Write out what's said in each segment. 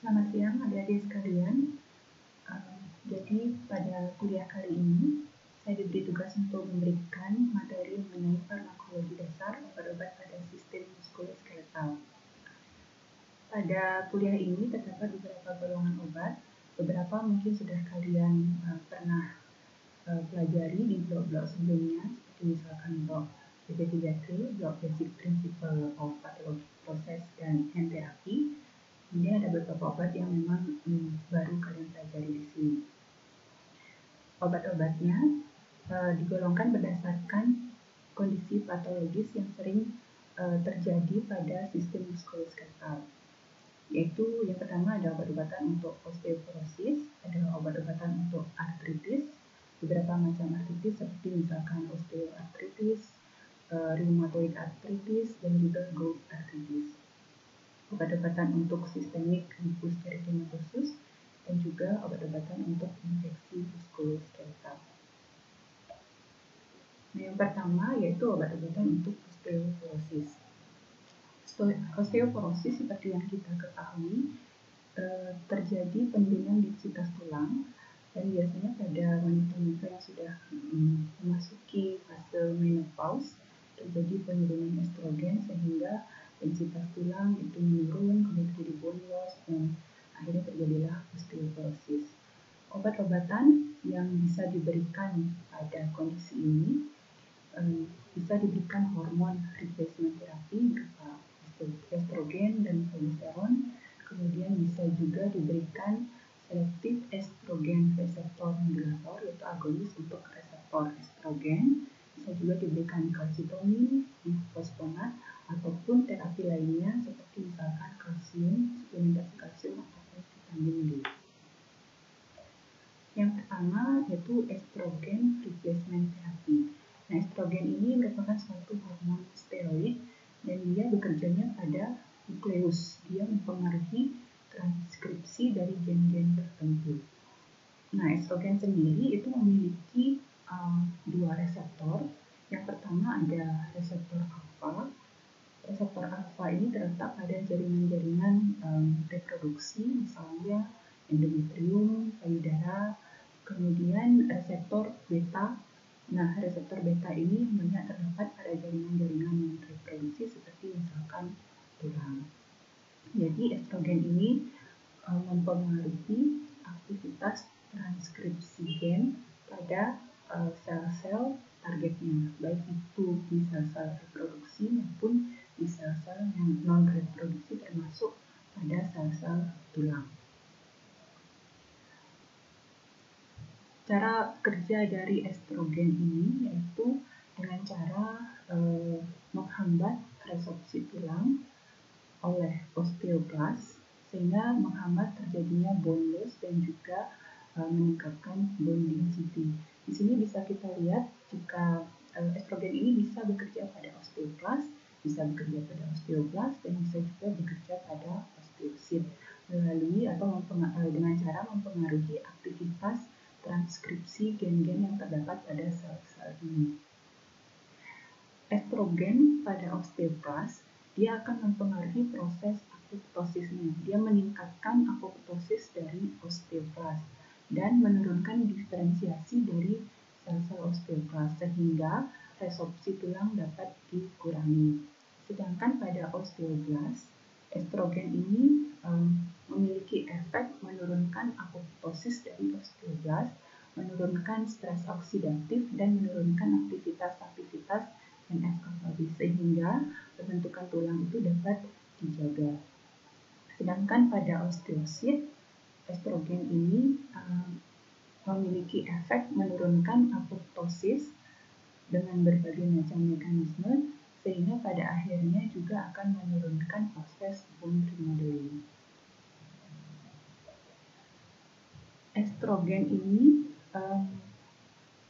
Selamat siang adik-adik sekalian. Jadi pada kuliah kali ini saya diberi tugas untuk memberikan materi mengenai farmakologi dasar obat-obat pada sistem muskuloskeletal. Pada kuliah ini terdapat beberapa golongan obat. Beberapa mungkin sudah kalian pernah pelajari di blog-blog sebelumnya, seperti misalkan blog BPPJATRI, blog Basic Principle of Pathology Process dan Hand Therapy. Kemudian ada beberapa obat yang memang baru kalian pelajari di sini. Obat-obatnya digolongkan berdasarkan kondisi patologis yang sering terjadi pada sistem muskuloskeletal. Yaitu yang pertama ada obat-obatan untuk osteoporosis, ada obat-obatan untuk artritis, beberapa macam artritis seperti misalkan osteoartritis, rheumatoid arthritis, dan juga gout arthritis. Obat-obatan untuk sistemik lupus erythematosus, dan juga obat-obatan untuk infeksi muskuloskeletal. Nah, yang pertama yaitu obat-obatan untuk osteoporosis. Osteoporosis seperti yang kita ketahui terjadi penurunan densitas tulang, dan biasanya pada wanita-wanita yang sudah memasuki fase menopause terjadi penurunan estrogen sehingga densitas tulang itu menurun, kemudian jadi bone loss, dan akhirnya terjadilah osteoporosis. Obat-obatan yang bisa diberikan pada kondisi ini bisa diberikan hormon replacement therapy berupa estrogen dan progesteron. Kemudian bisa juga diberikan selective estrogen receptor modulator, yaitu agonis untuk reseptor estrogen. Bisa juga diberikan kalsitonin, bisfosfonat, ataupun terapi lainnya seperti misalkan kalsium, suplementasi kalsium, ataupun vitamin D. Yang pertama yaitu estrogen replacement therapy. Nah, estrogen ini merupakan suatu hormon steroid dan dia bekerjanya pada nukleus. Dia mempengaruhi transkripsi dari gen-gen tertentu. Nah, estrogen sendiri itu memiliki dua reseptor. Yang pertama ada reseptor alfa. Reseptor alfa ini terletak pada jaringan-jaringan reproduksi, misalnya endometrium, payudara. Kemudian reseptor beta. Nah, reseptor beta ini banyak terdapat pada jaringan-jaringan reproduksi seperti misalkan tulang. Jadi estrogen ini mempengaruhi aktivitas transkripsi gen pada sel-sel targetnya, baik itu di sel-sel reproduksi maupun di sel-sel yang non-reproduksi, termasuk pada sel-sel tulang. Cara kerja dari estrogen ini yaitu dengan cara menghambat resorpsi tulang oleh osteoblast, sehingga menghambat terjadinya bone loss dan juga meningkatkan bone density. Di sini bisa kita lihat jika estrogen ini bisa bekerja pada osteoblast, bisa bekerja pada osteoblast, dan bisa juga bekerja pada osteosit melalui atau dengan cara mempengaruhi aktivitas transkripsi gen-gen yang terdapat pada sel-sel ini. Estrogen pada osteoblast dia akan mempengaruhi proses apoptosisnya. Dia meningkatkan apoptosis dari osteoblast dan menurunkan diferensiasi dari sel-sel osteoblast sehingga resorpsi tulang dapat dikurangi. Sedangkan pada osteoblast, estrogen ini memiliki efek menurunkan apoptosis dari osteoblast, menurunkan stres oksidatif, dan menurunkan aktivitas-aktivitas NF-kapabis sehingga pembentukan tulang itu dapat dijaga. Sedangkan pada osteosit, estrogen ini memiliki efek menurunkan apoptosis dengan berbagai macam mekanisme sehingga pada akhirnya juga akan menurunkan proses bone remodeling. Estrogen ini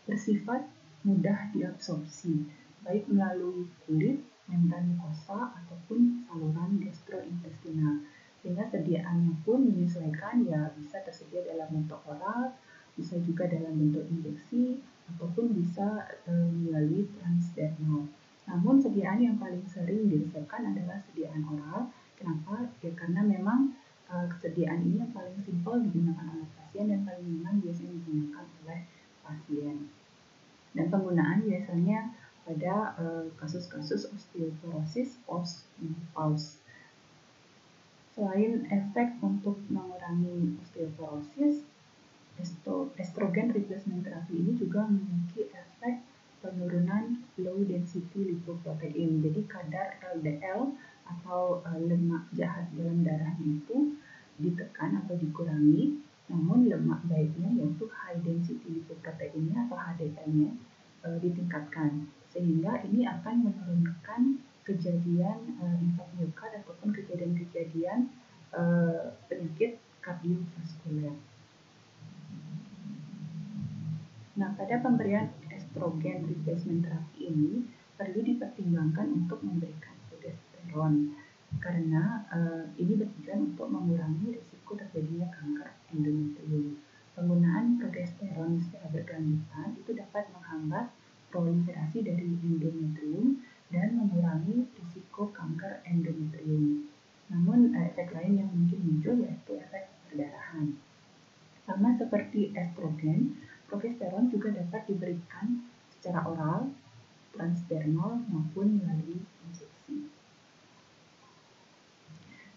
bersifat mudah diabsorpsi, baik melalui kulit, membran mukosa, ataupun saluran gastrointestinal. Sehingga sediaannya pun menyesuaikan, ya bisa tersedia dalam bentuk oral, bisa juga dalam bentuk injeksi, ataupun bisa melalui transdermal. Namun sediaan yang paling sering diresepkan adalah sediaan oral. Kenapa? Ya karena memang Persediaan ini yang paling simpel digunakan oleh pasien dan paling nyaman biasanya digunakan oleh pasien. Dan penggunaan biasanya pada kasus-kasus osteoporosis post-menopause. Selain efek untuk mengurangi osteoporosis, estrogen replacement therapy ini juga memiliki efek penurunan low density lipoprotein. Jadi kadar LDL atau lemak jahat dalam darahnya itu ditekan atau dikurangi, namun lemak baiknya yaitu high density lipoproteinnya atau HDL-nya ditingkatkan, sehingga ini akan menurunkan kejadian infark miokard ataupun kejadian-kejadian penyakit kardiovaskuler. Nah, pada pemberian estrogen replacement therapy ini perlu dipertimbangkan untuk memberikan progesteron karena ini bertujuan untuk mengurangi risiko terjadinya kanker endometrium. Penggunaan progesteron secara berkelanjutan itu dapat menghambat proliferasi dari endometrium dan mengurangi risiko kanker endometrium. Namun efek lain yang mungkin muncul yaitu efek perdarahan. Sama seperti estrogen, progesteron juga dapat diberikan secara oral, transdermal maupun melalui injeksi.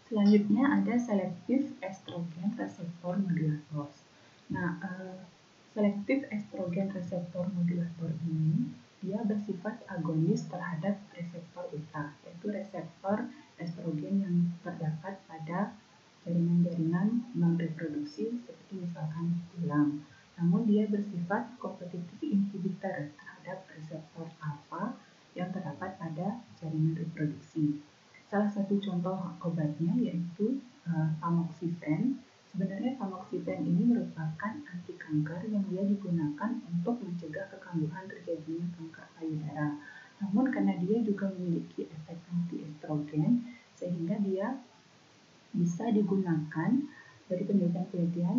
Selanjutnya ada selektif estrogen reseptor modulator. Nah, selektif estrogen reseptor modulator ini dia bersifat agonis terhadap reseptor beta, yaitu reseptor estrogen yang terdapat pada jaringan-jaringan non-reproduksi seperti misalkan tulang. Namun dia bersifat competitive inhibitor terhadap reseptor alfa yang terdapat pada jaringan reproduksi. Salah satu contoh obatnya yaitu tamoxifen. Sebenarnya tamoxifen ini merupakan anti kanker yang dia digunakan untuk mencegah kekambuhan terjadinya kanker payudara. Namun karena dia juga memiliki efek anti estrogen, sehingga dia bisa digunakan dari penelitian-penelitian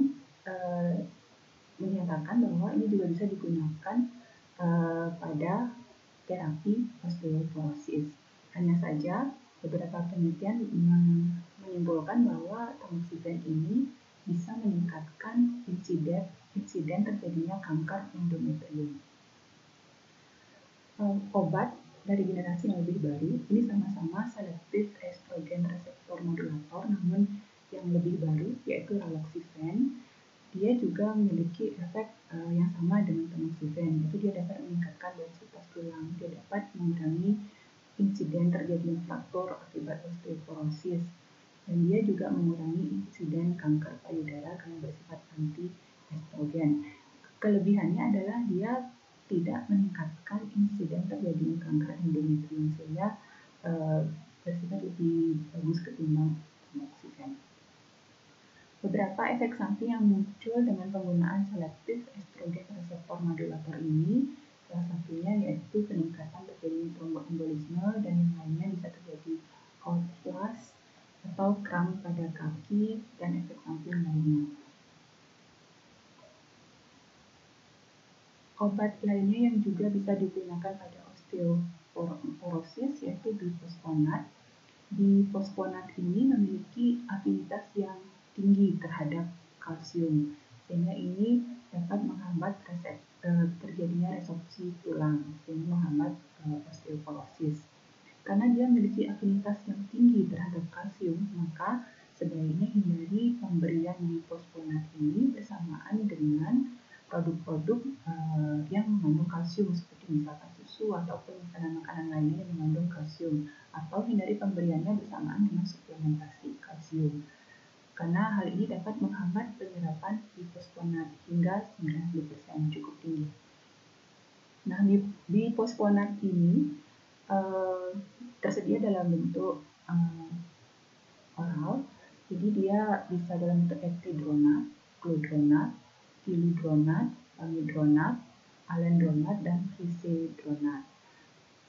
menyatakan bahwa ini juga bisa digunakan pada terapi osteoporosis. Hanya saja beberapa penelitian menyimpulkan bahwa tamoxifen ini bisa meningkatkan insiden terjadinya kanker endometrium. Obat dari generasi yang lebih baru ini sama-sama selektif estrogen reseptor modulator, namun yang lebih baru yaitu raloxifene. Dia juga memiliki efek yang sama dengan tamoxifen, yaitu dia dapat meningkatkan densitas tulang, dia dapat mengurangi insiden terjadinya fraktur akibat osteoporosis, dan dia juga mengurangi insiden kanker payudara karena bersifat anti estrogen. Kelebihannya adalah dia tidak meningkatkan insiden terjadinya kanker endometrium, sehingga bersifat lebih bagus ketimbang tamoxifen. Beberapa efek samping yang muncul dengan penggunaan selektif estrogen reseptor modulator ini, salah satunya yaitu peningkatan terjadinya tromboembolisme, dan yang lainnya bisa terjadi hot flash atau kram pada kaki dan efek samping lainnya. Obat lainnya yang juga bisa digunakan pada osteoporosis yaitu bifosfonat. Bifosfonat ini memiliki afinitas yang tinggi terhadap kalsium, sehingga ini dapat menghambat terjadinya resorpsi tulang, sehingga menghambat osteoporosis. Karena dia memiliki afinitas yang tinggi terhadap kalsium, maka sebaiknya hindari pemberian bifosfonat ini bersamaan dengan produk-produk yang mengandung kalsium seperti misalkan susu ataupun makanan-makanan lainnya yang mengandung kalsium, atau hindari pemberiannya bersamaan dengan suplementasi kalsium, karena hal ini dapat menghambat penyerapan bifosfonat hingga 90%, cukup tinggi. Nah, bifosfonat ini tersedia dalam bentuk oral, jadi dia bisa dalam bentuk epidronat, clodronat, tilidronat, pamidronat, alendronat, dan crisedronat.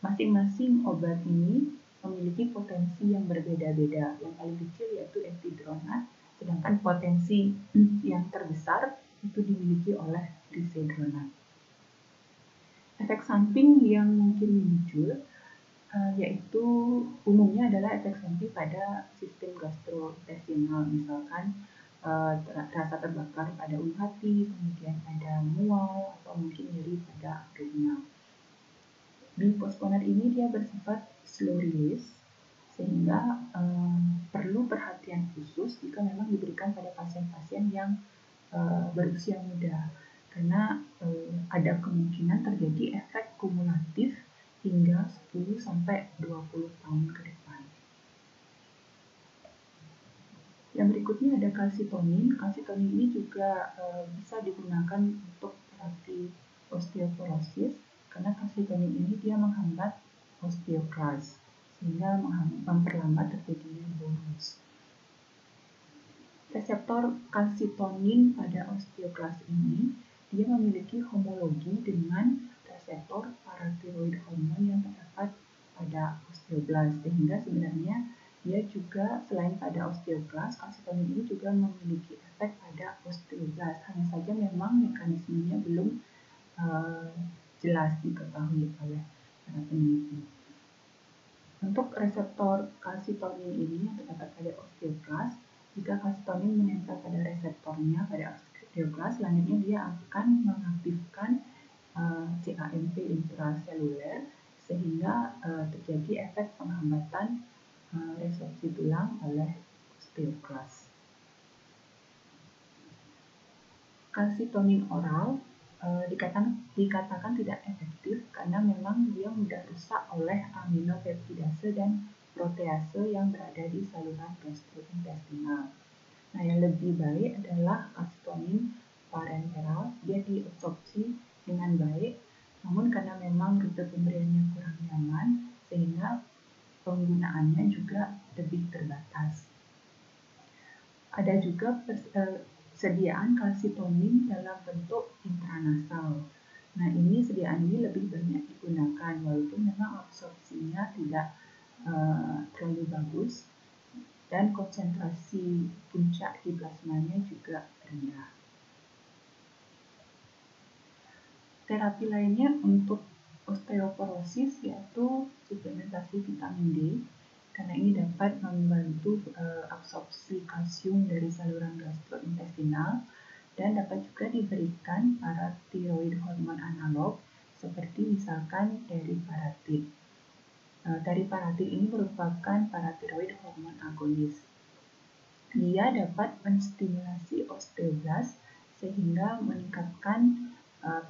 Masing-masing obat ini memiliki potensi yang berbeda-beda. Yang paling kecil yaitu epidronat, sedangkan potensi yang terbesar itu dimiliki oleh crisedronat. Efek samping yang mungkin muncul yaitu umumnya adalah efek samping pada sistem gastrointestinal, misalkan rasa terbakar pada ulu hati, kemudian ada mual atau mungkin nyeri pada abdominal. Bisphosphonates ini dia bersifat slow release sehingga perlu perhatian khusus jika memang diberikan pada pasien-pasien yang berusia muda, karena ada kemungkinan terjadi efek kumulatif hingga 10-20 tahun ke depan. Yang berikutnya ada kalsitonin. Kalsitonin ini juga bisa digunakan untuk terapi osteoporosis, karena kalsitonin ini dia menghambat osteoklas sehingga memperlambat terjadinya bone loss. Reseptor kalsitonin pada osteoklas ini dia memiliki homologi dengan reseptor paratiroid hormon yang terdapat pada osteoblas, sehingga sebenarnya dia juga selain pada osteoklas, kalsitonin ini juga memiliki efek pada osteoblas. Hanya saja memang mekanismenya belum jelas diketahui oleh para peneliti. Untuk reseptor kalsitonin ini yang terdapat pada osteoklas, jika kalsitonin menempel pada reseptornya pada osteoklas, selanjutnya dia akan mengaktifkan CAMP intraseluler sehingga terjadi efek penghambatan resorpsi tulang oleh osteoklas. Kalsitonin oral dikatakan tidak efektif karena memang dia mudah rusak oleh aminopeptidase dan protease yang berada di saluran gastrointestinal. Nah, yang lebih baik adalah kalsitonin parenteral, dia diabsorpsi dengan baik, namun karena memang rute pemberiannya kurang nyaman, sehingga penggunaannya juga lebih terbatas. Ada juga sediaan kalsitonin dalam bentuk intranasal. Nah, sediaan ini lebih banyak digunakan walaupun memang absorpsinya tidak terlalu bagus dan konsentrasi puncak di plasmanya juga rendah. Terapi lainnya untuk osteoporosis yaitu suplementasi vitamin D, karena ini dapat membantu absorpsi kalsium dari saluran gastrointestinal dan dapat juga diberikan paratiroid hormon analog seperti misalkan teriparatid. Teriparatid ini merupakan paratiroid hormon agonis. Dia dapat menstimulasi osteoblas sehingga meningkatkan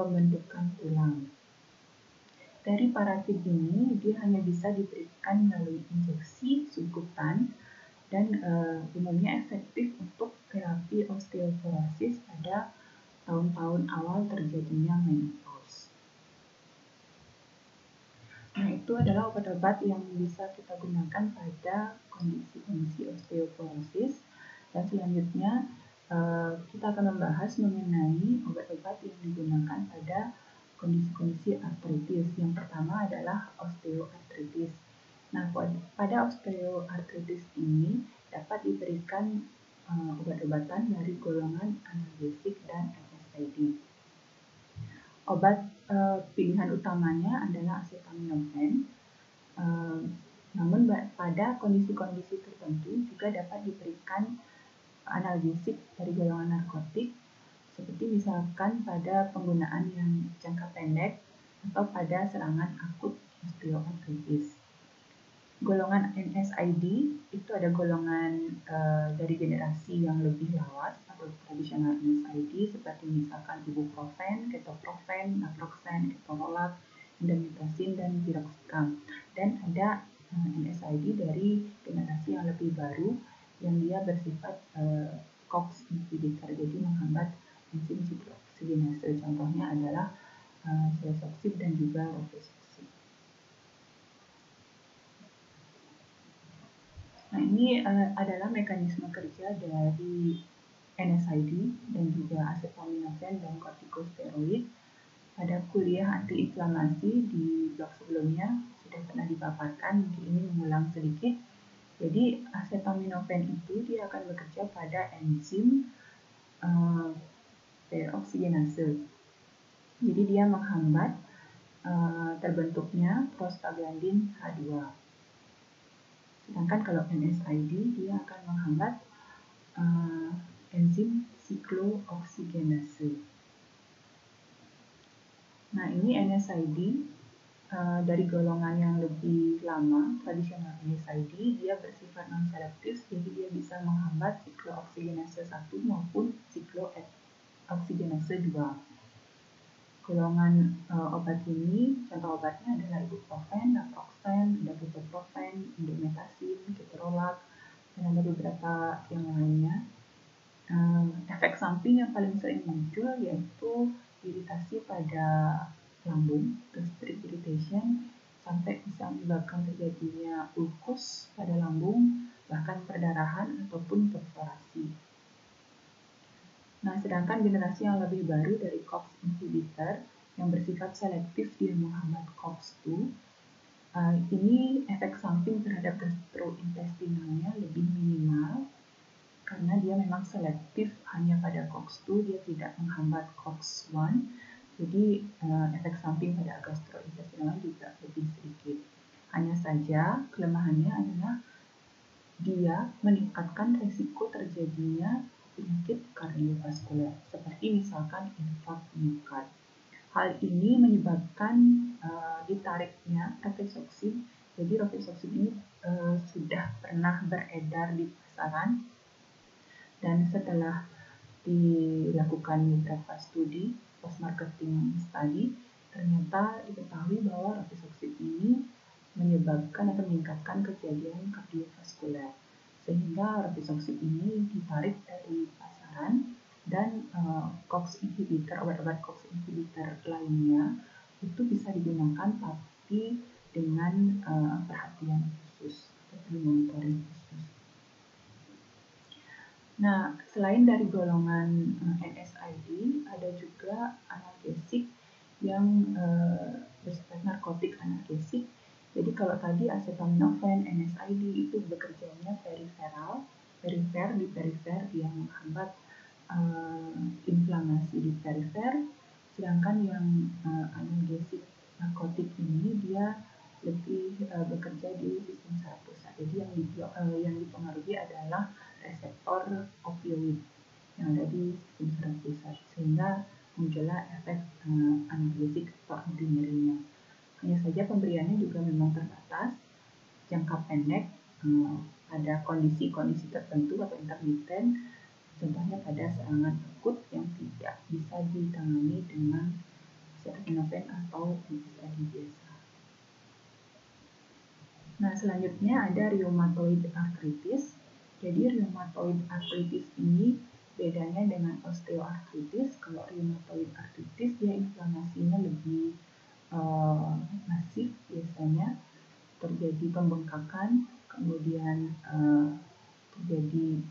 pembentukan tulang. Teriparatid ini dia hanya bisa diberikan melalui injeksi subkutan dan umumnya efektif untuk terapi osteoporosis pada tahun-tahun awal terjadinya menopause. Nah, itu adalah obat-obat yang bisa kita gunakan pada kondisi-kondisi osteoporosis. Dan selanjutnya kita akan membahas mengenai obat-obat yang digunakan pada kondisi-kondisi artritis. Yang pertama adalah osteoartritis. Nah, pada osteoartritis ini dapat diberikan obat-obatan dari golongan analgesik dan NSAID. Obat pilihan utamanya adalah acetaminophen. Namun pada kondisi-kondisi tertentu juga dapat diberikan analgesik dari golongan narkotik, seperti misalkan pada penggunaan yang jangka pendek atau pada serangan akut osteoartritis. Golongan NSAID itu ada golongan dari generasi yang lebih lawas atau tradisional NSAID seperti misalkan ibuprofen, ketoprofen, naproxen, ketorolac, indomethacin, dan piroxicam. Dan ada NSAID dari generasi yang lebih baru yang dia bersifat COX inhibitor, jadi menghambat enzim siklooksidinase. Contohnya adalah celecoxib dan juga rofecoxib. Nah, ini adalah mekanisme kerja dari NSAID dan juga acetaminophen dan kortikosteroid. Pada kuliah antiinflamasi di blog sebelumnya sudah pernah dipaparkan, mungkin ini mengulang sedikit. Jadi acetaminophen itu dia akan bekerja pada enzim peroksigenase. Jadi dia menghambat terbentuknya prostaglandin H2. Sedangkan kalau NSAID dia akan menghambat enzim enzim siklooksigenase. Nah, ini NSAID dari golongan yang lebih lama, tradisional NSAID, dia bersifat non-selektif, jadi dia bisa menghambat siklooksigenase 1 maupun siklooksigenase 2. Golongan obat ini, contoh obatnya adalah ibuprofen, naproxen, buprofen, indomethacin, ketorolac, dan ada beberapa yang lainnya. Efek samping yang paling sering muncul yaitu iritasi pada lambung, gastric irritation, sampai bisa menyebabkan terjadinya ulkus pada lambung, bahkan perdarahan ataupun perforasi. Nah, sedangkan generasi yang lebih baru dari COX inhibitor yang bersifat selektif dia menghambat COX-2, ini efek samping terhadap gastrointestinalnya lebih minimal karena dia memang selektif hanya pada COX-2, dia tidak menghambat COX-1. Jadi efek samping pada gastrointestinal juga lebih sedikit. Hanya saja kelemahannya adalah dia meningkatkan risiko terjadinya penyakit kardiovaskuler seperti misalkan infark miokard. Hal ini menyebabkan ditariknya rofecoxib. Jadi rofecoxib ini sudah pernah beredar di pasaran dan setelah dilakukan beberapa studi post-marketing study, ternyata diketahui bahwa rofecoxib ini menyebabkan atau meningkatkan kejadian kardiovaskuler. Sehingga rofecoxib ini ditarik dari pasaran dan COX inhibitor, obat-obat COX inhibitor lainnya itu bisa digunakan tapi dengan perhatian khusus atau monitoring khusus. Nah, selain dari golongan NSAID, ada juga analgesik yang bersifat narkotik analgesik. Jadi kalau tadi acetaminophen, NSAID itu bekerjanya periferal, perifer di perifer yang menghambat inflamasi di perifer, sedangkan yang analgesik narkotik ini dia lebih bekerja di sistem saraf pusat. Jadi yang dipengaruhi adalah reseptor opioid yang ada di sistem saraf pusat, sehingga muncullah efek analgesik atau anti nyerinya. Hanya saja pemberiannya juga memang terbatas, jangka pendek, pada kondisi-kondisi tertentu atau intermiten, contohnya pada serangan akut yang tidak bisa ditangani dengan acetaminophen atau NSAID biasa. Nah, selanjutnya ada rheumatoid arthritis. Jadi rheumatoid arthritis ini bedanya dengan osteoartritis. Kalau rheumatoid arthritis dia inflamasinya lebih masif, biasanya terjadi pembengkakan, kemudian terjadi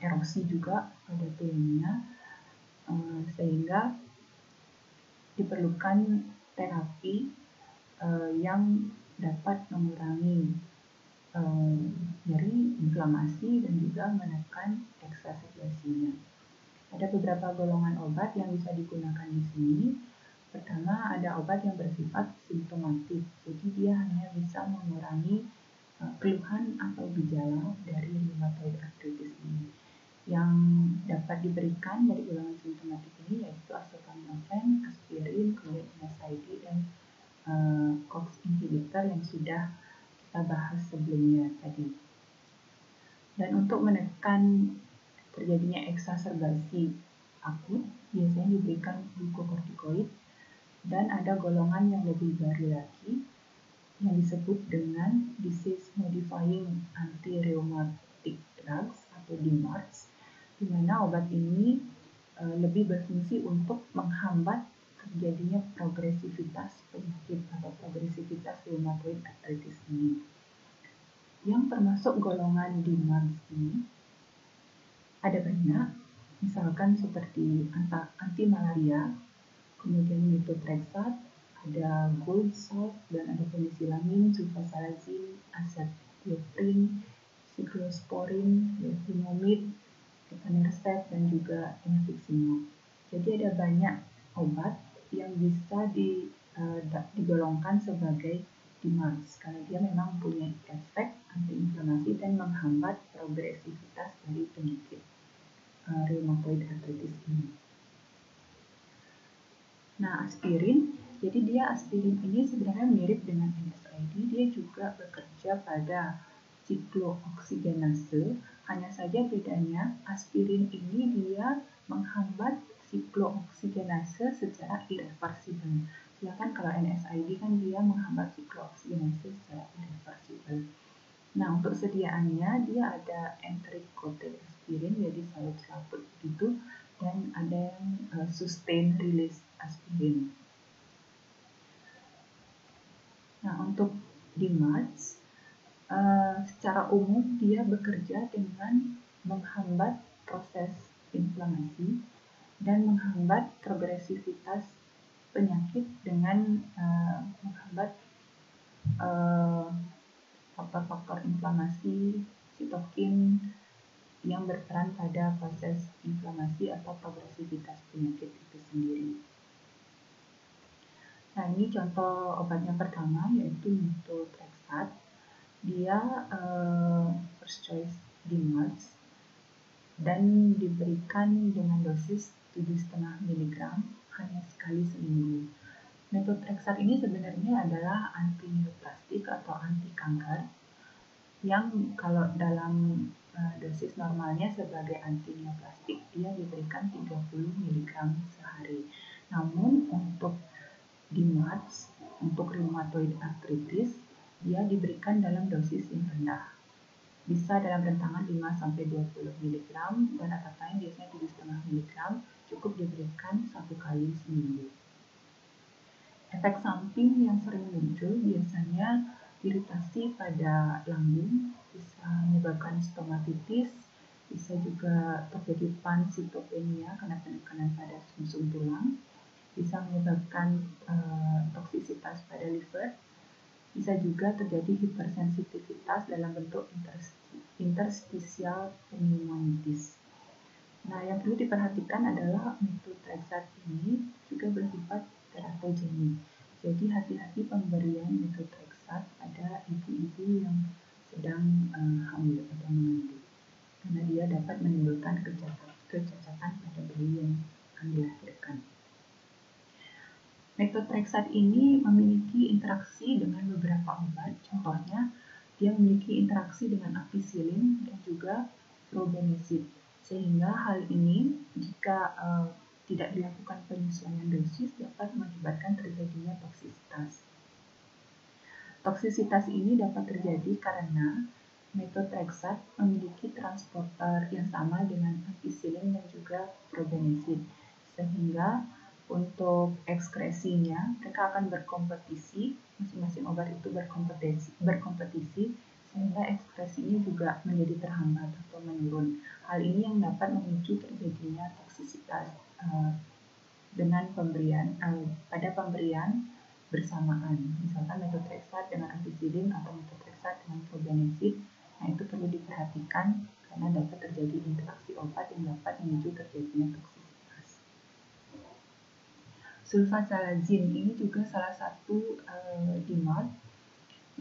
erosi juga pada tulangnya, sehingga diperlukan terapi yang dapat mengurangi nyeri, inflamasi, dan juga menekan eksaserbasinya. Ada beberapa golongan obat yang bisa digunakan di sini. Pertama, ada obat yang bersifat simptomatik, jadi dia hanya bisa mengurangi keluhan atau gejala dari rheumatoid arthritis ini. Yang dapat diberikan dari golongan simptomatik ini yaitu acetaminophen, aspirin, kemudian NSAID, dan COX inhibitor yang sudah kita bahas sebelumnya tadi. Dan untuk menekan terjadinya eksaserbasi akut, biasanya diberikan glukokortikoid, dan ada golongan yang lebih baru lagi yang disebut dengan disease modifying anti-rheumatic drugs atau DMARDs, di mana obat ini lebih berfungsi untuk menghambat terjadinya progresivitas penyakit atau progresivitas rheumatoid arthritis ini. Yang termasuk golongan DMARDs ini ada banyak, misalkan seperti anti-malaria, kemudian methotrexate, ada gold salt, dan ada penisilamin, sulfasalazin, azathioprine, cyclosporin, leflunomid, etanercept, dan juga infliximab. Jadi ada banyak obat yang bisa digolongkan sebagai DMARDs karena dia memang punya efek antiinflamasi dan menghambat progresivitas dari penyakit. rheumatoid arthritis ini. Nah, aspirin, jadi aspirin ini sebenarnya mirip dengan NSAID, dia juga bekerja pada siklooksigenase, hanya saja bedanya aspirin ini dia menghambat siklooksigenase secara irreversibel. Sedangkan kalau NSAID kan dia menghambat siklooksigenase secara irreversibel. Nah, untuk sediaannya dia ada enteric coated aspirin, jadi salut-salut gitu, dan ada yang sustain release aspirin. Nah, untuk DMARDs secara umum dia bekerja dengan menghambat proses inflamasi dan menghambat progresivitas penyakit dengan menghambat faktor-faktor inflamasi, sitokin yang berperan pada proses inflamasi atau progresivitas penyakit itu sendiri. Nah, ini contoh obatnya pertama yaitu methotrexate. Dia first choice DMARDs dan diberikan dengan dosis 7,5 mg hanya sekali seminggu. Methotrexate ini sebenarnya adalah antineoplastik atau anti kanker yang kalau dalam dosis normalnya sebagai antineoplastik dia diberikan 30 mg sehari. Namun untuk DMARDs, untuk rheumatoid arthritis, dia diberikan dalam dosis yang rendah. Bisa dalam rentangan 5-20 mg dan ataupun biasanya 7,5 mg cukup diberikan 1 kali seminggu. Efek samping yang sering muncul biasanya iritasi pada lambung, bisa menyebabkan stomatitis, bisa juga terjadi pansitopenia karena penekanan pada sumsum tulang, bisa menyebabkan toksisitas pada liver, bisa juga terjadi hipersensitivitas dalam bentuk interstisial pneumonitis. Nah, yang perlu diperhatikan adalah methotrexate ini juga bersifat teratogenik. Jadi hati-hati pemberian methotrexate pada ibu-ibu yang sedang hamil atau mengandung, karena dia dapat menimbulkan kecacatan pada bayi yang akan dilahirkan. Methotrexate ini memiliki interaksi dengan beberapa obat, contohnya dia memiliki interaksi dengan ampicillin dan juga probenecid. Sehingga hal ini jika tidak dilakukan penyesuaian dosis dapat mengakibatkan terjadinya toksisitas. Toksisitas ini dapat terjadi karena methotrexate memiliki transporter yang sama dengan ampicillin dan juga probenecid, sehingga untuk ekskresinya mereka akan berkompetisi, masing-masing obat itu berkompetisi sehingga ekspresinya juga menjadi terhambat atau menurun. Hal ini yang dapat memicu terjadinya toksisitas dengan pada pemberian bersamaan. Misalkan methotrexate dengan ampicillin atau methotrexate dengan probenecid. Nah, itu perlu diperhatikan karena dapat terjadi interaksi obat yang dapat memicu terjadinya toksisitas. Sulfasalazine ini juga salah satu DMARD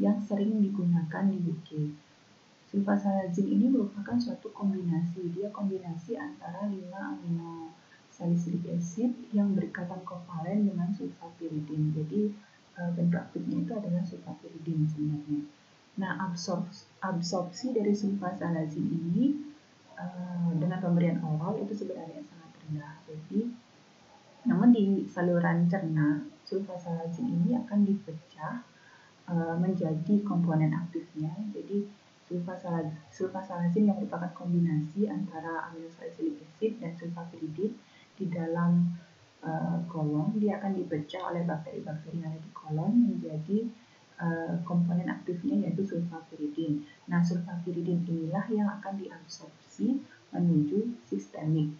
yang sering digunakan di UK. Sulfasalazine ini merupakan suatu kombinasi. Dia kombinasi antara 5 amino salicylic acid yang berikatan kovalen dengan sulfapiridin. Jadi bentuk aktifnya itu adalah sulfapiridin sebenarnya. Nah, absorpsi dari sulfasalazine ini dengan pemberian oral itu sebenarnya sangat rendah. Jadi, namun di saluran cerna sulfasalazine ini akan dipecah menjadi komponen aktifnya. Jadi sulfasalazine yang merupakan kombinasi antara aminosalicilic acid dan sulfapiridin di dalam kolon, dia akan dipecah oleh bakteri-bakteri yang ada di kolon menjadi komponen aktifnya yaitu sulfapiridin. Nah, sulfapiridin inilah yang akan diabsorpsi menuju sistemik.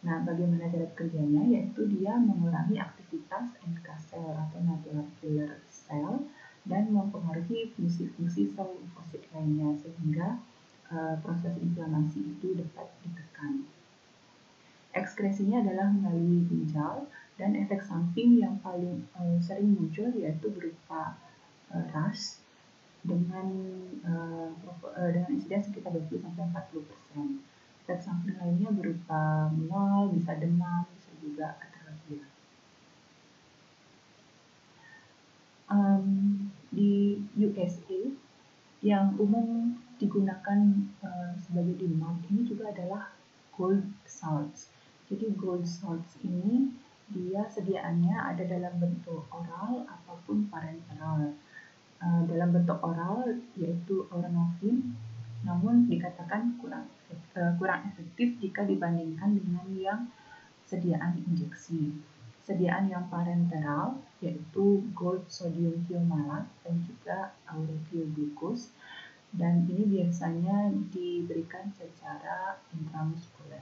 Nah, bagaimana cara kerjanya? Yaitu dia mengurangi aktivitas NK cell atau natural killer cell dan mempengaruhi fungsi-fungsi sel limfosit lainnya sehingga proses inflamasi itu dapat ditekan. Ekskresinya adalah melalui ginjal dan efek samping yang paling sering muncul yaitu berupa rash dengan insiden sekitar 20-40%. Efek samping lainnya berupa mual, bisa demam, bisa juga atrofia. Di USA yang umum digunakan sebagai DMARD ini juga adalah gold salts. Jadi gold salts ini dia sediaannya ada dalam bentuk oral ataupun parenteral. Dalam bentuk oral yaitu aurenovin, namun dikatakan kurang efektif jika dibandingkan dengan yang sediaan injeksi. Sediaan yang parenteral yaitu gold sodium thiomalate dan juga aurethioglucose, dan ini biasanya diberikan secara intramuskuler.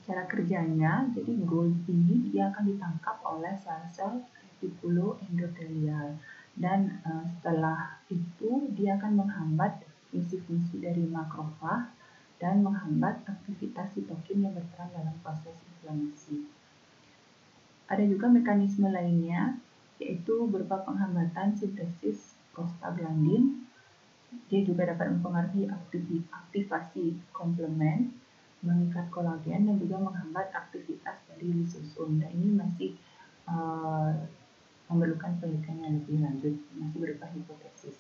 Cara kerjanya, jadi gold ini dia akan ditangkap oleh sel-sel retikuloendotelial, dan setelah itu dia akan menghambat fungsi-fungsi dari makrofag dan menghambat aktivitas sitokin yang berperan dalam proses inflamasi. Ada juga mekanisme lainnya, yaitu berupa penghambatan sintesis prostaglandin. Dia juga dapat mempengaruhi aktivasi komplement, mengikat kolagen, dan juga menghambat aktivitas dari lisosom. Dan ini masih memerlukan penelitian yang lebih lanjut, masih berupa hipotesis.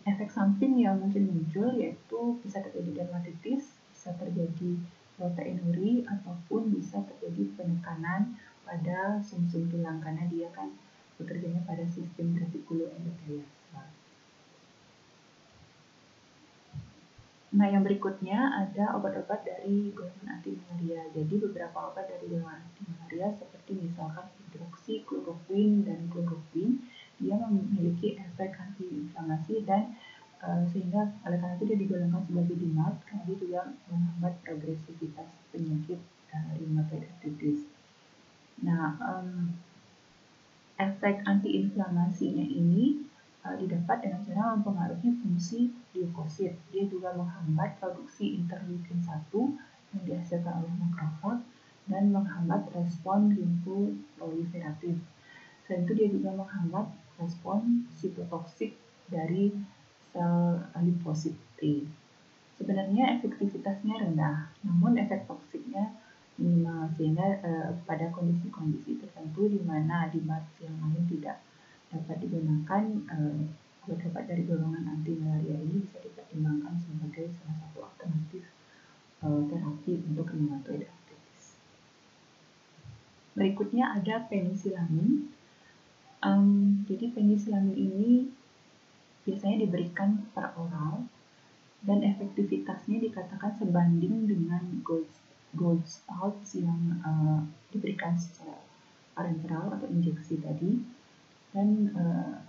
Efek samping yang mungkin muncul yaitu bisa terjadi dermatitis, bisa terjadi proteinuri, ataupun bisa terjadi penekanan pada sumsum tulang karena dia kan bekerjanya pada sistem retikuloendotelial. Nah, yang berikutnya ada obat-obat dari golongan anti-malaria. Jadi beberapa obat dari golongan anti-malaria seperti misalkan hidroksikloroquine dan chloroquine, dia memiliki efek anti-inflamasi dan sehingga oleh karena itu dia digolongkan sebagai DMARD karena dia juga menghambat progresivitas penyakit rheumatoid arthritis. Nah, efek anti-inflamasinya ini didapat dengan cara mempengaruhi fungsi leukosit. Dia juga menghambat produksi interleukin 1 yang dihasilkan oleh makrofag dan menghambat respon limfoproliferatif. Selain itu dia juga menghambat respon sitotoksik dari sel limfosit T. Sebenarnya efektivitasnya rendah, namun efek toksiknya minimal, sehingga pada kondisi-kondisi tertentu di mana DMARD yang lain tidak dapat digunakan, obat-obat dari golongan anti malaria ini bisa dipertimbangkan sebagai salah satu alternatif terapi untuk rheumatoid arthritis. Berikutnya ada penisilamin. Jadi penisilamin ini biasanya diberikan per oral dan efektivitasnya dikatakan sebanding dengan gold salts yang diberikan secara parenteral atau injeksi tadi. Dan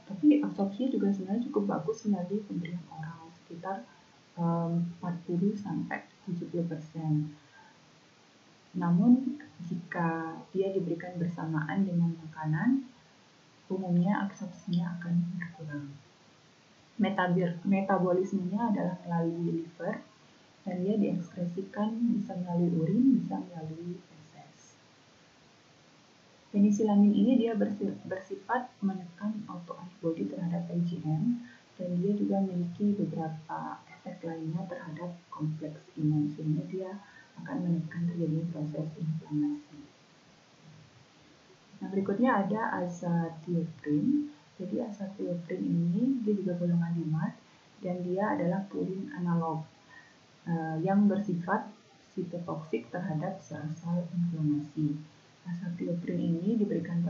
tapi absorpsinya juga sebenarnya cukup bagus melalui pemberian oral, sekitar 40-70%. Namun jika dia diberikan bersamaan dengan makanan, umumnya absorpsinya akan berkurang. Metabolismenya adalah melalui liver, dan dia diekskresikan bisa melalui urin, bisa melalui feses. Penisilamin ini dia bersifat menekan autoantibody terhadap IgM, dan dia juga memiliki beberapa efek lainnya terhadap kompleks imun, sehingga dia akan menekan terjadinya proses inflamasi. Nah, berikutnya ada azathioprine. Jadi azathioprine ini dia juga golongan DMARD dan dia adalah purin analog yang bersifat sitotoksik terhadap sel-sel inflamasi. Azathioprine ini diberikan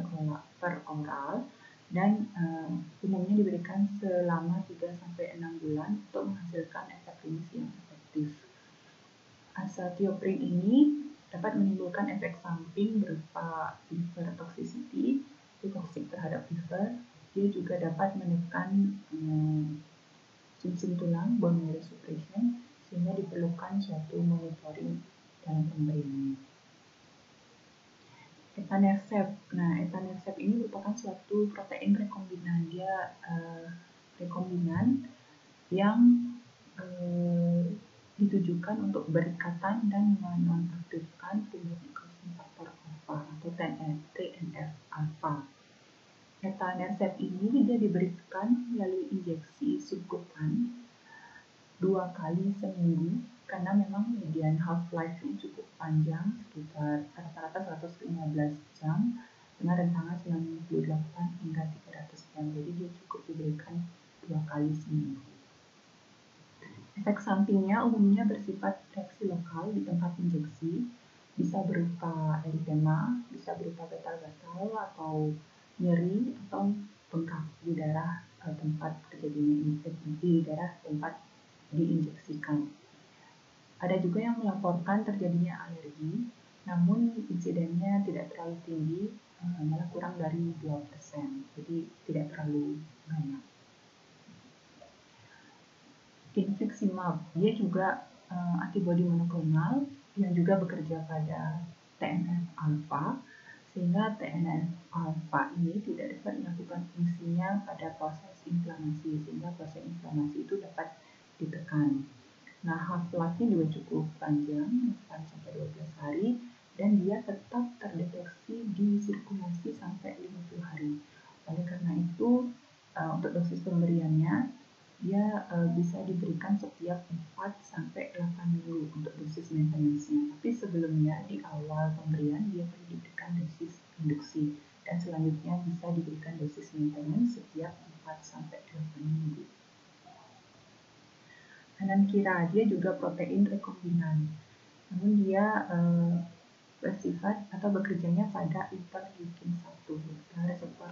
per oral dan umumnya diberikan selama 3-6 bulan untuk menghasilkan efek klinis yang efektif. Azathioprine ini dapat menimbulkan efek samping berupa liver toxicity, toksik terhadap liver. Dia juga dapat menekan sumsum tulang, bone marrow suppression, sehingga diperlukan suatu monitoring dalam pemberiannya. Etanercept. Nah, etanercept ini merupakan suatu protein rekombinan. Dia rekombinan yang ditujukan untuk berikatan dan menonaktifkan tumor necrosis faktor alpha atau TNF-alpha. Etanercept ini dia diberikan melalui injeksi subkutan 2 kali seminggu karena memang median half-life-nya cukup panjang, sekitar rata-rata 115 jam, dengan rentangan 98 hingga 300 jam, jadi dia cukup diberikan 2 kali seminggu. Efek sampingnya umumnya bersifat reaksi lokal di tempat injeksi, bisa berupa eritema, bisa berupa gatal-gatal atau nyeri atau bengkak di daerah tempat terjadinya di daerah tempat diinjeksikan. Ada juga yang melaporkan terjadinya alergi, namun insidennya tidak terlalu tinggi, malah kurang dari 2%, jadi tidak terlalu banyak. Infliximab, dia juga antibodi monoklonal yang juga bekerja pada TNF-alpha, sehingga TNF-alpha ini tidak dapat melakukan fungsinya pada proses inflamasi, sehingga proses inflamasi itu dapat ditekan. Nah, half-life-nya juga cukup panjang, 8-12 hari, dan dia tetap terdeteksi di sirkulasi sampai 50 hari. Oleh karena itu, untuk dosis pemberiannya, dia bisa diberikan setiap 4-8 minggu untuk dosis maintenance-nya. Tapi sebelumnya, di awal pemberian, dia perlu diberikan dosis induksi, dan selanjutnya bisa diberikan dosis maintenance setiap 4-8 minggu. Anamkira, dia juga protein rekombinan, namun dia bersifat atau bekerjanya pada interleukin 1, reseptor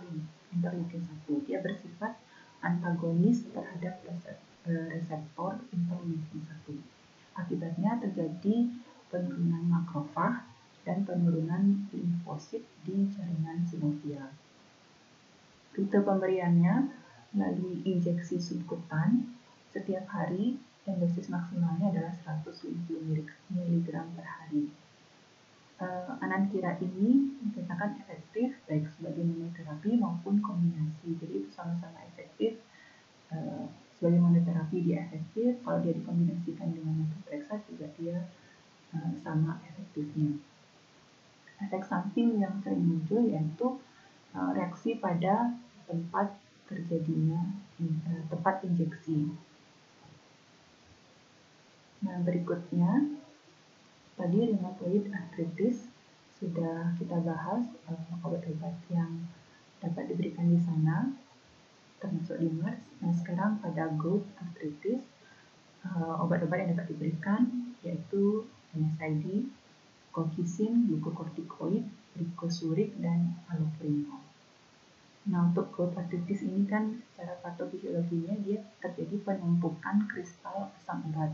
interleukin 1. Dia bersifat antagonis terhadap reseptor interleukin 1. Akibatnya terjadi penurunan makrofag dan penurunan limfosit di jaringan sinovial. Rute pemberiannya melalui injeksi subkutan setiap hari, dan dosis maksimalnya adalah 150 mg per hari. Anamkira ini dinyatakan efektif baik sebagai monoterapi maupun kombinasi, jadi itu sama-sama efektif. Sebagai monoterapi dia efektif, kalau dia dikombinasikan dengan methotrexate juga dia sama efektifnya. Efek samping yang sering muncul yaitu reaksi pada tempat terjadinya tempat injeksi. Nah, berikutnya tadi rheumatoid arthritis sudah kita bahas, obat-obat yang dapat diberikan di sana termasuk di MERS. Nah, sekarang pada gout arthritis, obat-obat yang dapat diberikan yaitu NSAID, colchicine, glucocorticoid, ricosurik, dan allopurinol. Nah, untuk gout arthritis ini kan secara patofisiologinya dia terjadi penumpukan kristal asam urat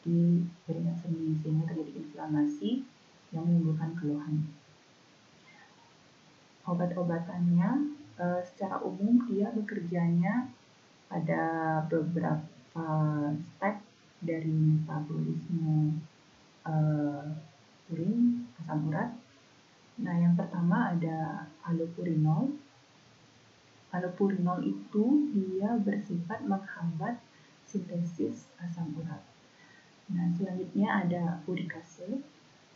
di jaringan sendi, sehingga terjadi inflamasi yang menimbulkan keluhan. Obat-obatannya secara umum dia bekerjanya pada beberapa step dari metabolisme urin, asam urat. Nah, yang pertama ada allopurinol. Allopurinol itu dia bersifat menghambat sintesis asam urat. Nah, selanjutnya ada urikase.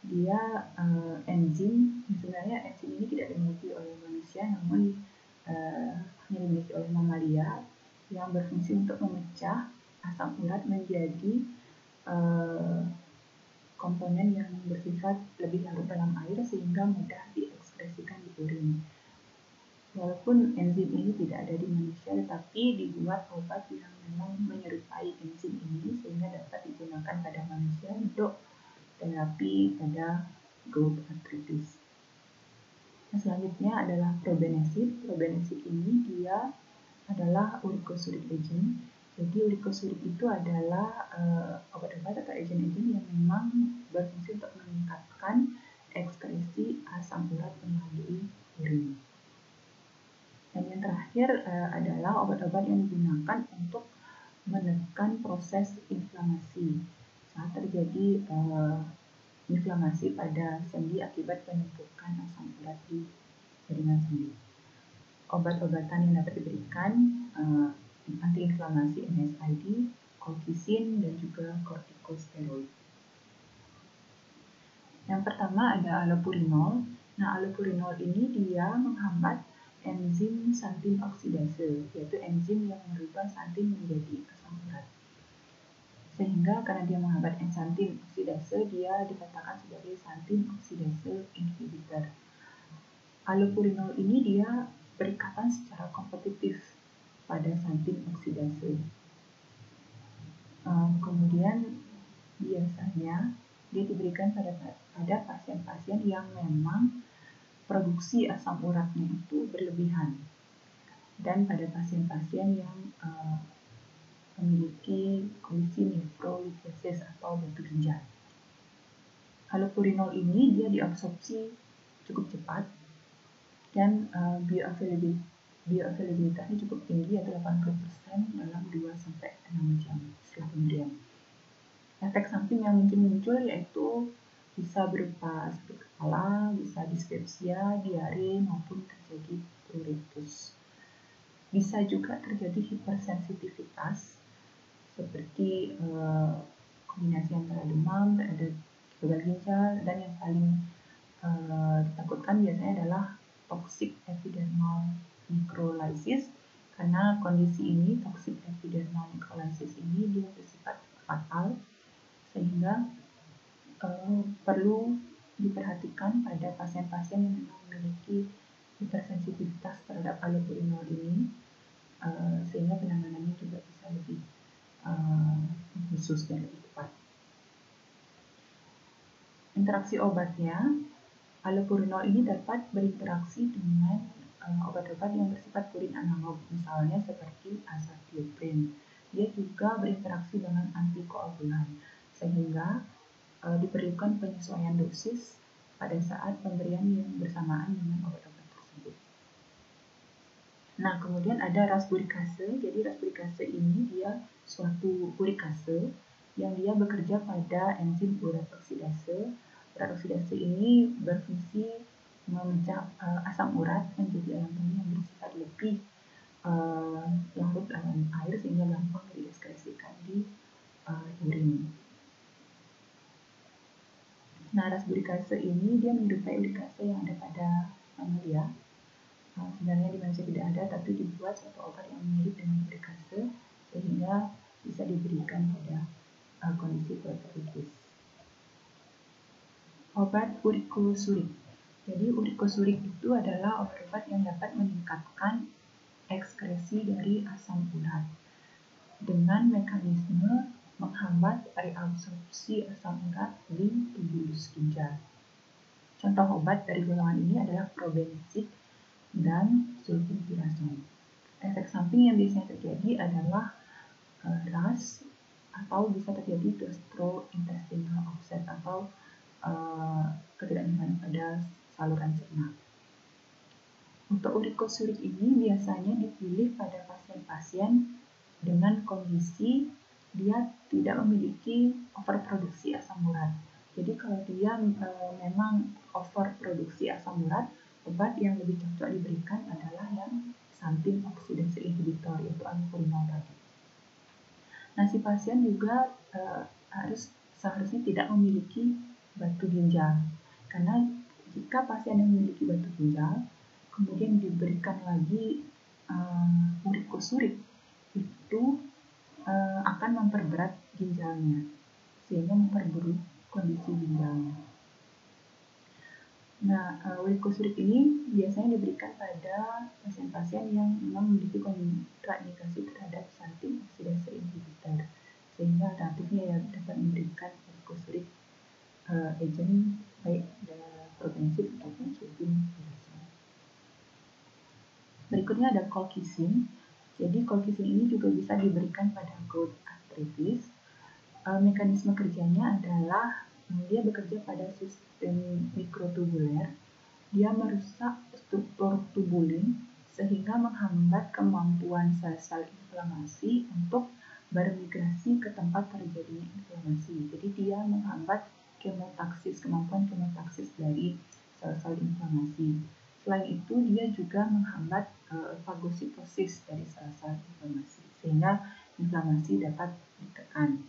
Dia enzim, sebenarnya enzim ini tidak dimiliki oleh manusia, namun hanya dimiliki oleh mamalia, yang berfungsi untuk memecah asam urat menjadi komponen yang bersifat lebih larut dalam air sehingga mudah diekspresikan di urin. Walaupun enzim ini tidak ada di manusia, tetapi dibuat obat yang memang menyerupai enzim ini sehingga dapat digunakan pada manusia untuk terapi pada gout arthritis. Nah, selanjutnya adalah probenecid. Probenecid ini dia adalah uricosuric agent. Jadi uricosuric itu adalah obat-obat atau agen-agen yang memang berfungsi untuk meningkatkan ekskresi asam urat melalui urin. Dan yang terakhir adalah obat-obat yang digunakan untuk menekan proses inflamasi saat terjadi inflamasi pada sendi akibat penumpukan asam urat di jaringan sendi. Obat-obatan yang dapat diberikan antiinflamasi NSAID, colchicine, dan juga corticosteroid. Yang pertama ada allopurinol. Nah, allopurinol ini dia menghambat enzim santin oksidase, yaitu enzim yang merubah santin menjadi asam urat. Sehingga karena dia menghambat xantin oksidase, dia dikatakan sebagai xantin oksidase inhibitor. Allopurinol ini dia berikatan secara kompetitif pada xantin oksidase. Kemudian biasanya dia diberikan pada pasien-pasien yang memang produksi asam uratnya itu berlebihan, dan pada pasien-pasien yang memiliki kondisi nefrolithiasis atau batu ginjal. Allopurinol ini dia diabsorpsi cukup cepat dan bioavailabilitasnya cukup tinggi, yaitu 80% dalam 2-6 jam setelah pemberian. Efek samping yang mungkin muncul yaitu bisa berupa sakit kepala, bisa dispepsia, diare, maupun terjadi pruritus. Bisa juga terjadi hipersensitivitas seperti kombinasi antara demam, ada gagal ginjal, dan yang paling ditakutkan biasanya adalah toxic epidermal necrolysis, karena kondisi ini, toxic epidermal necrolysis ini, dia bersifat fatal sehingga perlu diperhatikan pada pasien-pasien yang memang memiliki hipersensitivitas terhadap allopurinol ini, sehingga penanganannya juga bisa lebih khusus dan lebih tepat. Interaksi obatnya, allopurinol ini dapat berinteraksi dengan obat-obat yang bersifat purin analog, misalnya seperti azathioprine. Dia juga berinteraksi dengan antikoagulan, sehingga diperlukan penyesuaian dosis pada saat pemberian yang bersamaan dengan obat-obat tersebut. Nah, kemudian ada rasburikase. Jadi rasburikase ini dia suatu urikase yang dia bekerja pada enzim urat oksidase. Urat oksidase ini berfungsi memecah asam urat menjadi elemen yang bersifat lebih larut dalam air sehingga gampang diekskresikan di urin. Nah, rasburikase ini dia menyerupai urikase yang ada pada mamalia. Sebenarnya di manusia tidak ada, tapi dibuat suatu obat yang mirip dengan urikase sehingga bisa diberikan pada kondisi pruritus. Obat urikosurik. Jadi urikosurik itu adalah obat-obat yang dapat meningkatkan ekskresi dari asam urat dengan mekanisme menghambat reabsorpsi asam urat di tubulus ginjal. Contoh obat dari golongan ini adalah probenecid dan sulfapurazon. Efek samping yang biasanya terjadi adalah ras atau bisa terjadi gastrointestinal upset atau ketidaknyamanan pada saluran cerna. Untuk urikosurik ini biasanya dipilih pada pasien-pasien dengan kondisi dia tidak memiliki overproduksi asam urat. Jadi kalau dia memang overproduksi asam urat, obat yang lebih cocok diberikan adalah yang xantin oksidase inhibitor, yaitu allopurinol tadi. Nah, si pasien juga seharusnya tidak memiliki batu ginjal, karena jika pasien yang memiliki batu ginjal kemudian diberikan lagi urikosurik, itu akan memperberat ginjalnya sehingga memperburuk kondisi ginjalnya. Nah, urikosurik ini biasanya diberikan pada pasien-pasien yang memang memiliki kontraindikasi terhadap xantin oksidase inhibitor, sehingga alternatifnya ya dapat memberikan urikosurik agent baik probenecid ataupun sulfapurazon. Berikutnya ada colchicine. Jadi colchicine ini juga bisa diberikan pada gout arthritis. Mekanisme kerjanya adalah dia bekerja pada sistem mikrotubuler. Dia merusak struktur tubulin sehingga menghambat kemampuan sel-sel inflamasi untuk bermigrasi ke tempat terjadinya inflamasi. Jadi dia menghambat kemampuan kemotaksis dari sel-sel inflamasi. Selain itu, dia juga menghambat fagositosis dari sel-sel inflamasi sehingga inflamasi dapat ditekan.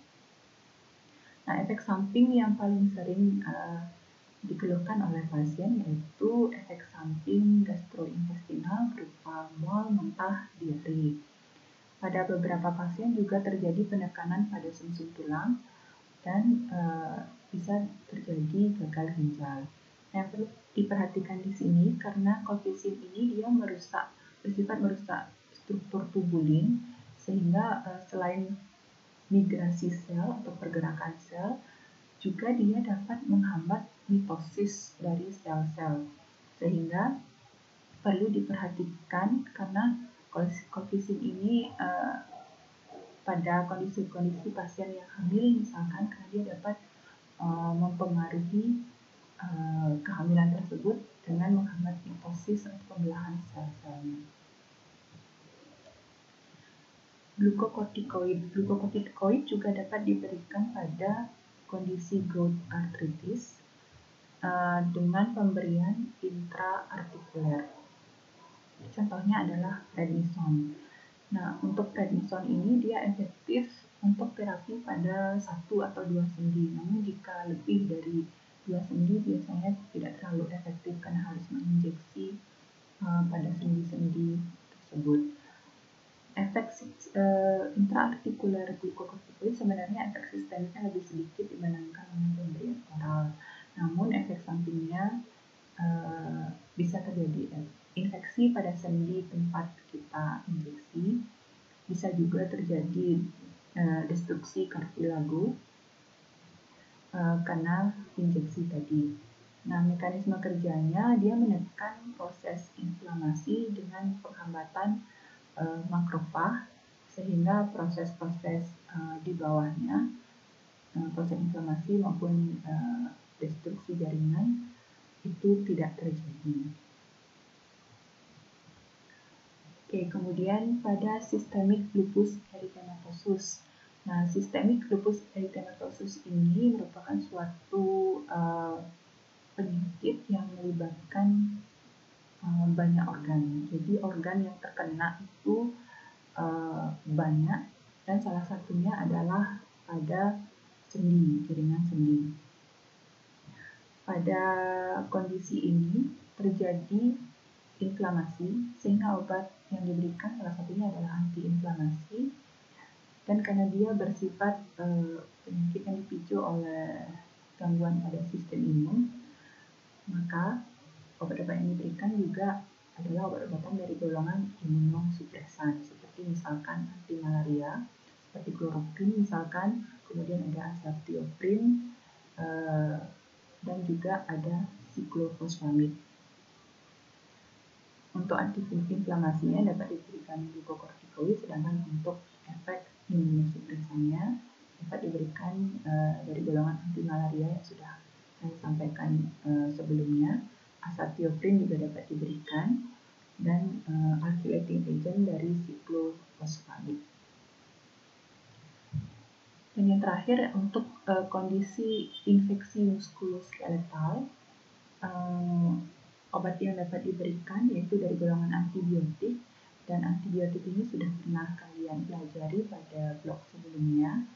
Nah, efek samping yang paling sering dikeluhkan oleh pasien yaitu efek samping gastrointestinal berupa mual, muntah, diare. Pada beberapa pasien juga terjadi penekanan pada sumsum tulang dan bisa terjadi gagal ginjal. Yang perlu diperhatikan di sini karena kolfisin ini dia bersifat merusak struktur tubulin, sehingga selain migrasi sel atau pergerakan sel, juga dia dapat menghambat mitosis dari sel-sel, sehingga perlu diperhatikan karena kolfisin ini pada kondisi-kondisi pasien yang hamil misalkan, karena dia dapat mempengaruhi kehamilan tersebut dengan menghambat mitosis atau pembelahan sel-selnya. Glukokortikoid juga dapat diberikan pada kondisi gout arthritis dengan pemberian intraartikuler. Contohnya adalah prednison. Nah, untuk prednison ini dia efektif untuk terapi pada 1 atau 2 sendi. Namun jika lebih dari 2 sendi biasanya tidak terlalu efektif karena harus menginjeksi pada sendi-sendi tersebut. Efek intraartikuler glukokortikoid sebenarnya efek sistemiknya lebih sedikit dibandingkan dengan pemberian oral. Namun efek sampingnya bisa terjadi infeksi pada sendi tempat kita injeksi, bisa juga terjadi destruksi kartilago karena injeksi tadi. Nah, mekanisme kerjanya dia menekan proses inflamasi dengan penghambatan makrofag, sehingga proses-proses di bawahnya, proses inflamasi maupun destruksi jaringan itu tidak terjadi. Oke, kemudian pada sistemik lupus eritematosus. Nah, sistemik lupus eritematosus ini merupakan suatu penyakit yang melibatkan banyak organ. Jadi organ yang terkena itu banyak, dan salah satunya adalah pada sendi, jaringan sendi. Pada kondisi ini terjadi inflamasi, sehingga obat yang diberikan salah satunya adalah antiinflamasi, dan karena dia bersifat penyakit yang dipicu oleh gangguan pada sistem imun, maka obat-obat yang diberikan juga adalah obat-obatan dari golongan imunosupresan, seperti misalkan anti malaria, seperti kloroquine misalkan, kemudian ada azathioprine, dan juga ada siklofosfamid. Untuk antiinflamasinya dapat diberikan glukokortikoid, sedangkan untuk efek imunosupresannya dapat diberikan dari golongan anti malaria yang sudah saya sampaikan sebelumnya. Azathioprine juga dapat diberikan, dan alkylating agent dari siklofosfamid. Dan yang terakhir untuk kondisi infeksi muskuloskeletal, obat yang dapat diberikan yaitu dari golongan antibiotik, dan antibiotik ini sudah pernah kalian pelajari pada blog sebelumnya,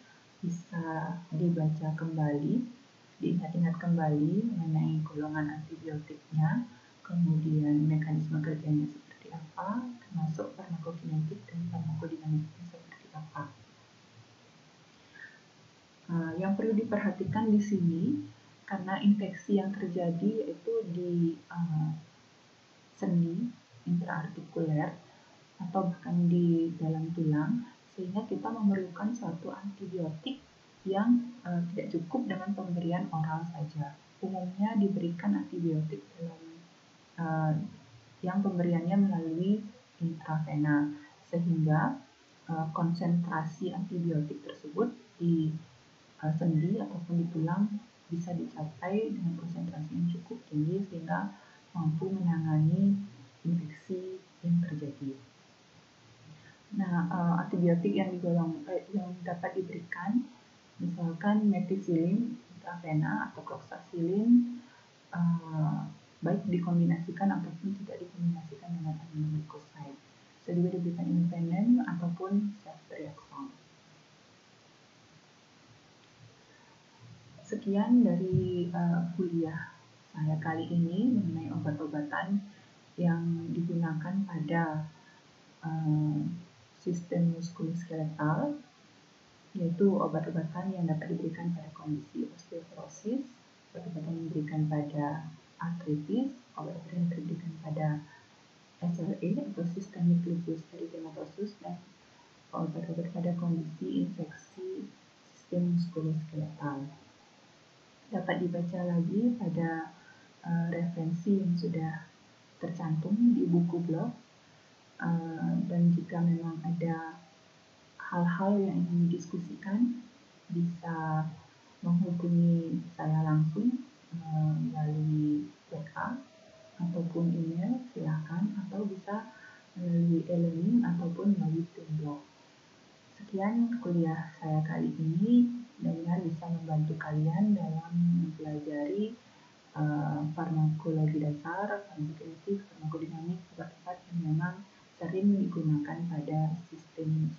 bisa dibaca kembali, diingat-ingat kembali mengenai golongan antibiotiknya, kemudian mekanisme kerjanya seperti apa, termasuk farmakokinetik dan farmakodinamiknya seperti apa. Yang perlu diperhatikan di sini, karena infeksi yang terjadi itu di sendi intraartikuler atau bahkan di dalam tulang, sehingga kita memerlukan suatu antibiotik yang tidak cukup dengan pemberian oral saja. Umumnya diberikan antibiotik dalam yang pemberiannya melalui intravena, sehingga konsentrasi antibiotik tersebut di sendi ataupun di tulang bisa dicapai dengan konsentrasi yang cukup tinggi sehingga mampu menangani infeksi yang terjadi. Nah, antibiotik yang dapat diberikan misalkan methicillin intravena atau cloxacillin, baik dikombinasikan ataupun tidak dikombinasikan dengan aminoglycoside. Bisa juga diberikan independen ataupun ceftriaxone. Sekian dari kuliah saya kali ini mengenai obat-obatan yang digunakan pada sistem muskuloskeletal, yaitu obat-obatan yang dapat diberikan pada kondisi osteoporosis, obat-obatan yang diberikan pada artritis, obat-obatan yang diberikan pada SLE atau systemic lupus erythematosus, dan obat-obat pada kondisi infeksi sistem muskuloskeletal. Dapat dibaca lagi pada referensi yang sudah tercantum di buku blog, dan jika memang ada hal-hal yang ingin didiskusikan bisa menghubungi saya langsung melalui WA ataupun email, silakan, atau bisa melalui e-learning ataupun melalui tim blog. Sekian kuliah saya kali ini, dan bisa membantu kalian dalam mempelajari farmakologi dasar, farmakokinetik, farmakodinamik, obat-obat yang memang sering digunakan pada sistem